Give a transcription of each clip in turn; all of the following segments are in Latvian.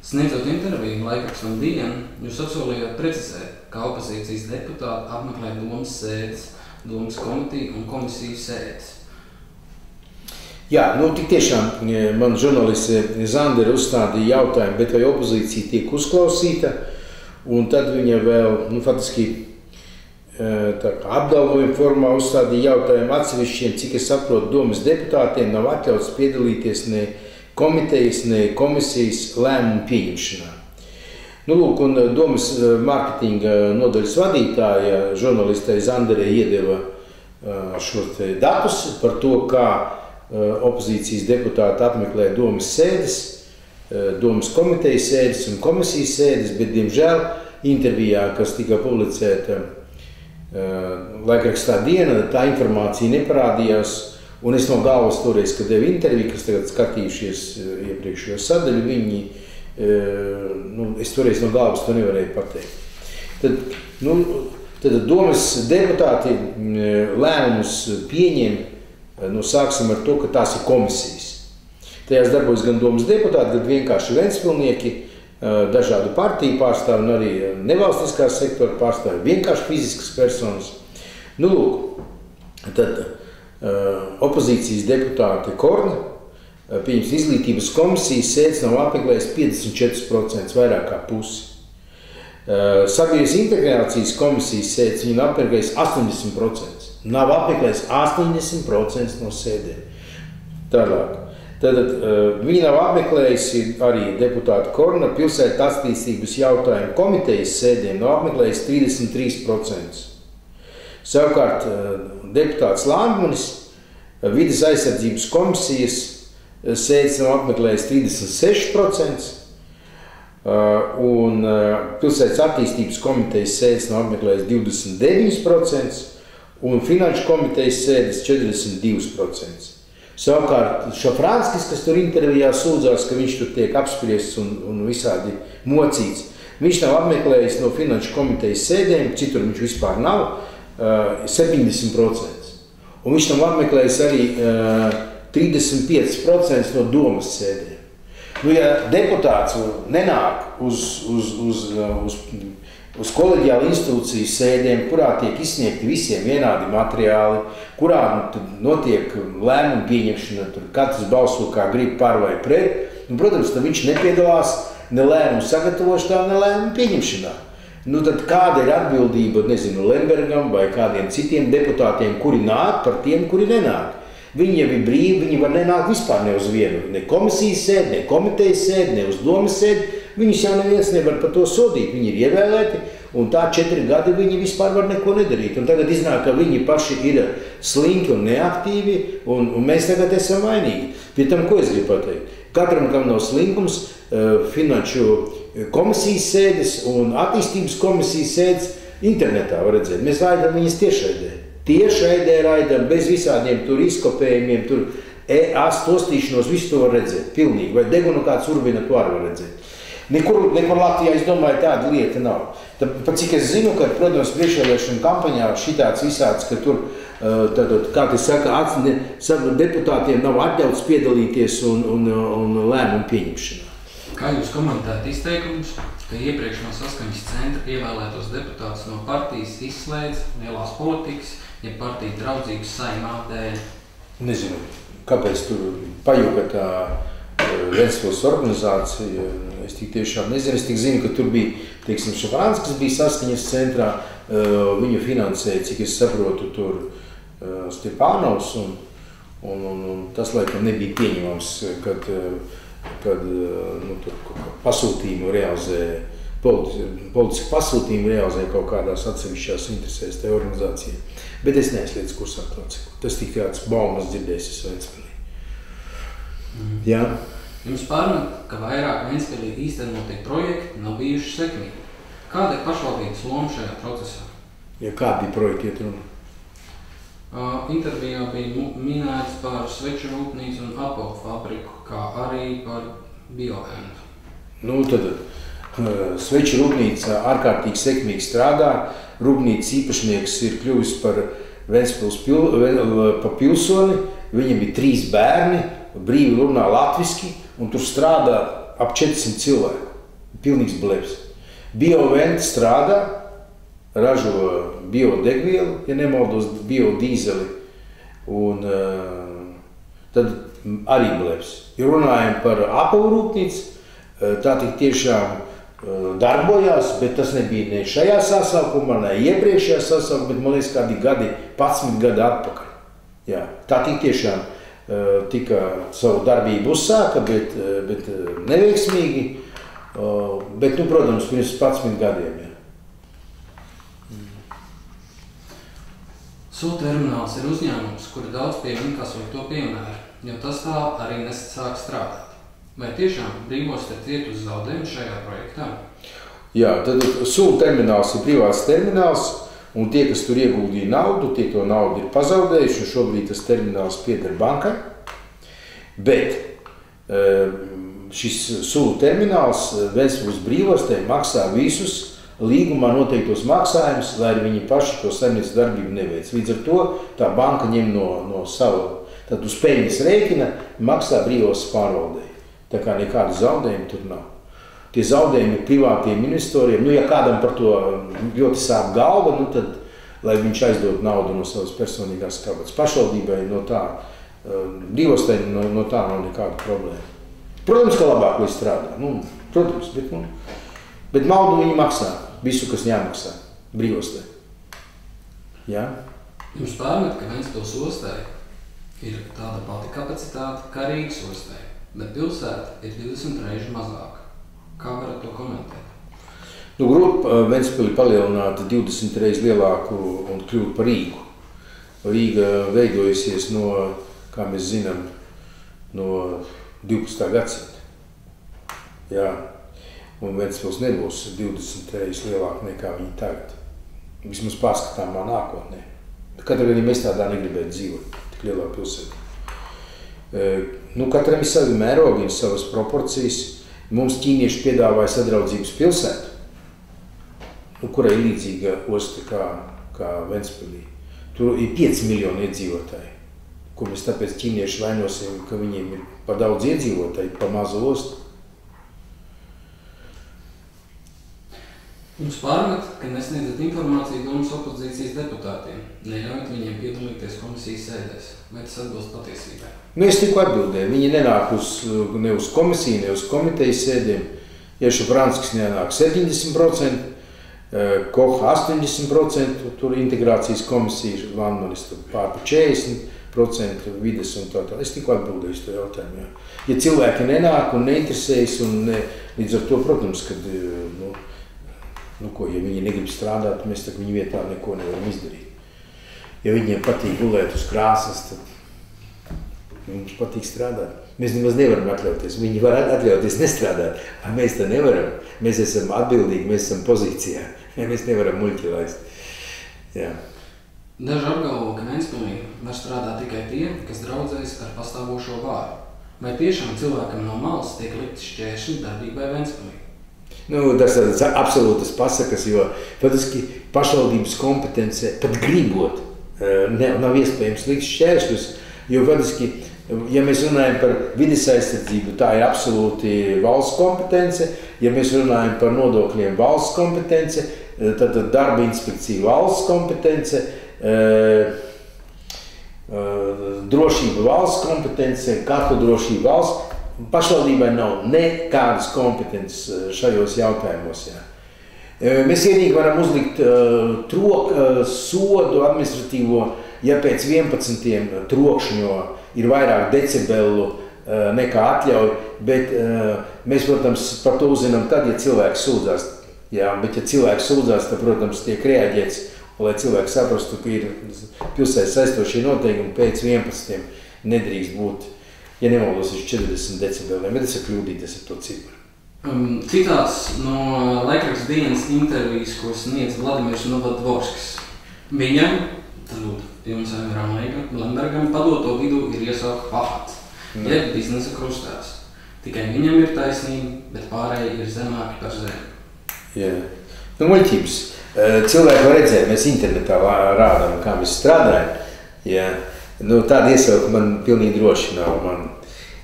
Sniedzot interviju laikrakstam Diena, jūs apsolījāt precizēt, ka opozīcijas deputāti apmeklē domas sēdes, domas komiteju un komisijas sēdes. Jā, tik tiešām man žurnāliste Zandere uzstādīja jautājumu, bet vai opozīcija tiek uzklausīta, un tad viņa vēl, faktiski, apgalvojuma formā uzstādīja jautājumu atsevišķiem, cik es saprotu, domas deputātiem nav atļauts piedalīties ne komitejas, ne komisijas lēmumu pieņemšanā. Lūk, un domas mārketinga nodaļas vadītāja žurnālistei Zanderei iedeva šos datus par to, kā opozīcijas deputāti apmeklē domas sēdes, domas komitejas sēdes un komisijas sēdes, bet, diemžēl, intervijā, kas tika publicēta laikrakstā Diena, tā informācija neparādījās. Un es no galvas toreiz, kad devu interviju, kas tagad skatījušies iepriekšējo sadaļu, viņi, es toreiz no galvas to nevarēju pateikt. Tad domas deputāti lēmumus pieņem, sāksim ar to, ka tās ir komisijas. Tajās darbojas gan domas deputāti, gan vienkārši ventspilnieki, dažādu partiju pārstāvi un arī nevalstiskā sektora pārstāvi, vienkārši fiziskas personas. Lūk, tad opozīcijas deputāte Korna, pieņems izglītības komisijas sēdes nav apmeklējis 54%, vairāk kā pusi. Sabiedrības integrācijas komisijas sēdes viņa nav apmeklējis 80%. Nav apmeklējis 80% no sēdēm. Tālāk. Tad viņa nav apmeklējusi arī deputāta Korna pilsētas attīstības jautājumu komitejas sēdēm, nav apmeklējis 33%. Savukārt deputāts Landmanis vides aizsardzības komisijas sēdes nav apmeklējis 36%, un pilsētas attīstības komitejas sēdes nav apmeklējis 29%, un finanšu komitejas sēdes 42%. Savukārt Šafranskis, kas tur intervijā sūdzās, ka viņš tur tiek apspriests un visādi mocīts, viņš nav apmeklējis no finanšu komitejas sēdēm, citur viņš vispār nav, 70%. Un viņš tam apmeklējis arī 35% no domas sēdēm. Ja deputāts nenāk uz koleģiālu institūciju sēdēm, kurā tiek izsniegti visiem vienādi materiāli, kurā notiek lēmumu pieņemšana, tur katrs balso kā grib par vai pret, protams, tad viņš nepiedalās ne lēmumu sagatavošanā, ne lēmumu pieņemšanā. Tad kāda ir atbildība, nezinu, Lembergam vai kādiem citiem deputātiem, kuri nāk par tiem, kuri nenāk? Viņi jau ir brīvi, viņi var nenākt vispār ne uz vienu, ne komisijas sēdi, ne komitejas sēdi, ne uz domas sēdi. Viņus jau neviens nevar par to sodīt, viņi ir ievēlēti, un tā 4 gadi viņi vispār var neko nedarīt. Un tagad iznāk, ka viņi paši ir slinki un neaktīvi, un mēs tagad esam vainīgi. Pie tam, ko es gribu pateikt? Katram, kam nav slinkums, finanšu komisijas sēdes un attīstības komisijas sēdes internetā var redzēt. Mēs raidām viņas tiešraidē. Tiešraidē raidām bez visādiem tur izkopējumiem, tur tostīšanos, visu to var redzēt. Pilnīgi. Vai degunu kāds urbina, to arī var redzēt. Nekur Latvijā, es domāju, tāda lieta nav. Pat cik es zinu, ka, protams, priekšvēlēšana kampaņā šitāds visāds, ka tur, kā te saka, deputātiem nav atļauts piedalīties un lēmumu pieņemšanā. Kā jūs komentējat izteikumus, ka iepriekš no Saskaņas centra ievēlētos deputātus no partijas izslēdz lielās politikas, ja partija draudzīgas Saeimā dēļ? Nezinu, kāpēc tur pajuka tā Ventspils organizācija. Es tik tiešām nezinu, es tik zinu, ka tur bija, teiksim, Šafranskis bija Saskaņas centrā, viņu finansēja, cik es saprotu, tur Stepānovs, un tas laikam nebija pieņemams, kad pasūtījumu realizē, politisku pasūtījumu realizē kaut kādās atsevišķās interesēs tajā organizācijā. Bet es neesliedzu kursā to ciku. Tas tik kāds baumas dzirdējis es Ventspilī. Jā. Jums pārmet, ka vairāk Ventspilī īstenotie projekti nav bijuši sekmīgi. Kāda ir pašvaldības loma šajā procesā? Ja kādi projekti iet runa? Intervijā bija minēts par sveču rūpnīcu un apavu fabriku, kā arī par bioēnu. Tad sveču rūpnīca ārkārtīgi sekmīgi strādā. Rūpnīcas īpašnieks ir kļuvis par Ventspils pilsoni. Viņam bija 3 bērni, brīvi runā latviski, un tur strādā ap 400 cilvēku. Pilnīgs blefs. Bioventi strādā, ražo biodegvielu, ja nemaldos, biodīzeli, un tad arī blefs. Ja runājam par apavu rūpnīcu, tā tik tiešām darbojās, bet tas nebija ne šajā sasaukumā, ne iepriekšējā sasaukumā, bet man liekas kādi gadi, 11 gadi atpakaļ. Jā, tā tik tiešām tika savu darbību uzsāka, bet neveiksmīgi, bet, nu, protams, pirms 11 gadiem. Jā. Sula termināls ir uzņēmums, kuri daudz piemin kā slikto piemēru, jo tas tā arī nesāk strādāt. Vai tiešām Brīvostai ciet uz zaudējumu šajā projektā? Jā, tad Sula termināls ir privāts termināls, un tie, kas tur ieguldīja naudu, tie to naudu ir pazaudējuši, un šobrīd tas termināls pieder bankai. Bet šis Sula termināls Ventspils Brīvostai maksā visus līgumā noteiktos maksājumus, lai viņi paši to saimniecības darbību neveic. Līdz ar to tā banka ņem no sava, tad uz peļņas rēķina maksā Brīvostas pārvaldei. Tā kā nekāda zaudējuma tur nav. Tie zaudējumi ir privātiem investoriem. Nu, ja kādam par to ļoti sāp galva, nu tad, lai viņš aizdod naudu no savas personīgās kabatas. Pašvaldībai no tā, Brīvostai no tā nav nekāda problēma. Protams, ka labāk, lai strādā. Nu, protams, bet naudu viņi maksā. Visu, kas jāmaksā Brīvostai. Jā? Jums pārmet, ka Ventspils ostai ir tāda pati kapacitāte kā Rīgas ostai, bet pilsēta ir 20 reižu mazāka. Kā varat to komentēt? Nu, grūti Ventspili palielināt 20 reizi lielāku un kļūt par Rīgu. Rīga veidojusies no, kā mēs zinām, no 12. gadsimta. Jā. Un Ventspils nebūs 20 reizes lielāka nekā viņi tagad. Vismaz pārskatāmā nākotnē. Katrā gadījumā mēs tādā negribētu dzīvot, tik lielā pilsētā. Nu, katram ir savi mērogi, ir savas proporcijas. Mums ķīnieši piedāvāja sadraudzības pilsētu, kurai ir līdzīga osta kā Ventspilī. Tur ir 5 miljoni iedzīvotāji, ko mēs tāpēc ķīnieši vainosim, ka viņiem ir pa daudz iedzīvotāji, pa mazu ostu. Jums pārmet, ka nesniedzat informāciju domas opozīcijas deputātiem, neļaujat viņiem piedalīties komisijas sēdēs. Vai tas atbilst patiesībai? Nu, es tikko atbildēju. Viņi nenāk ne uz komisiju, ne uz komitejas sēdēm. Ješa Franskis nenāk 70%, Koha 80%, tur integrācijas komisija, Landmanis pār 40%, vides un tā. Es tikko atbildēju uz to jautājumu. Jā. Ja cilvēki nenāk un neinteresējas, līdz ar to, protams, kad, ja viņi negrib strādāt, mēs tā viņu vietā neko nevaram izdarīt. Ja viņiem patīk gulēt uz krāsas, tad mums patīk strādāt. Mēs nemaz nevaram atļauties. Viņi var atļauties nestrādāt. Mēs tā nevaram. Mēs esam atbildīgi, mēs esam pozīcijā. Mēs nevaram muļķi laist. Jā. Daži apgalvo, ka Ventspilī var strādāt tikai tie, kas draudzējas ar pastāvošo vāru. Vai tiešām cilvēkam no malas tiek likti šķēršļi darbībai Ventspilī? Nu, tas ir absolūtas pasakas, jo patiski pašvaldības kompetence pat gribot nav iespējams likt šķēršļus, jo patiski, ja mēs runājam par vides aizsardzību, tā ir absolūti valsts kompetence, ja mēs runājam par nodokļiem valsts kompetence, tad darba inspekcija valsts kompetence, drošība valsts kompetence, kartu drošība valsts. Pašvaldībai nav nekādas kompetences šajos jautājumos. Jā. Mēs vienīgi varam uzlikt sodu administratīvo, ja pēc 11 trokšņo ir vairāk decibelu nekā atļauj, bet mēs, protams, par to uzzinām tad, ja cilvēks sūdzās. Jā, bet ja cilvēks sūdzās, tad, protams, tiek reaģēts, lai cilvēks saprastu, ka ir pilsētas saistošie noteikumi pēc 11 nedrīkst būt. Ja nemaldos, ir 40 decibeliem, bet es esmu kļūdīties ar to ciparu. Citāts no laikraksta dienas intervijas, ko sniedz Vladimirs Novadvorskis. Viņam, tad jums Emiram Lembergam, padoto vidū ir iesauka pahats, jeb biznesa krustās. Tikai viņam ir taisnība, bet pārējie ir zemāki par zemi. Jā. Nu, muļķības. Cilvēki var redzēt, mēs internetā rādām, kā mēs strādājam. Jā. Nu, tāda iesauka man pilnīgi droši nav.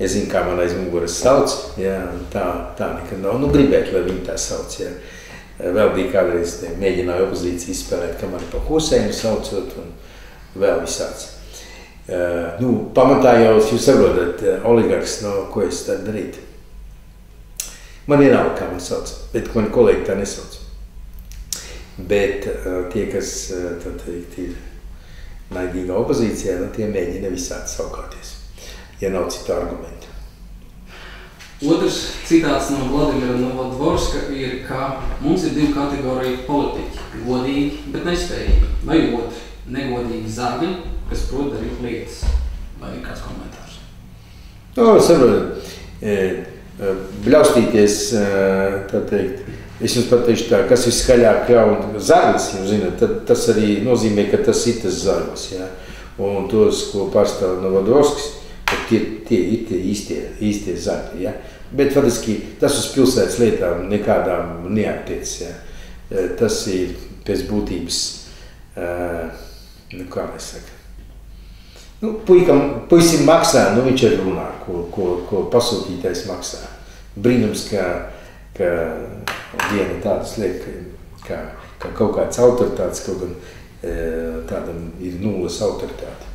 Es zinu, kā man aiz muguras sauc, jā, tā nekad nav. Nu, gribētu, lai viņi tā sauc, jā. Vēl bija kādreiz mēģināju opozīciju izspēlēt, kamēr pa Huseinu saucot un vēl visāds. Pamatā jau jūs saprotat, oligarks, ko es tad darītu. Man vienalga, kā man sauc, bet mani kolēģi tā nesauc. Bet tie, kas, tad teikt, ir naidīgā opozīcijā, tie mēģina visādi saukāties, ja nav citu argumentu. Otrs citāts no Vladimira Novodvorska ir, ka mums ir 2 kategoriju politiķi – godīgi, bet nespējīgi, vai otri – negodīgi zargi, kas prot darīt lietas. Vai ir kāds komentārs? Saprotat, bļaustīties, tā teikt, es jums pateikšu tā, kas viskaļāk kļaut zargas, jūs zināt, tad tas arī nozīmē, ka tas ir tas zargas, jā. Un tos, ko pārstāv Novodvorskis, tie ir tie īstie zargi, jā. Bet, faktiski, tas uz pilsētas lietām nekādām neattiec, jā. Tas ir pēc būtības, kā lai saka. Puisim maksā, viņš arī runā, ko pasūtītais maksā. Brīnums, ka viena tādas liek, kā kaut kāds autoritātes, kaut gan tādam ir nulles autoritāte.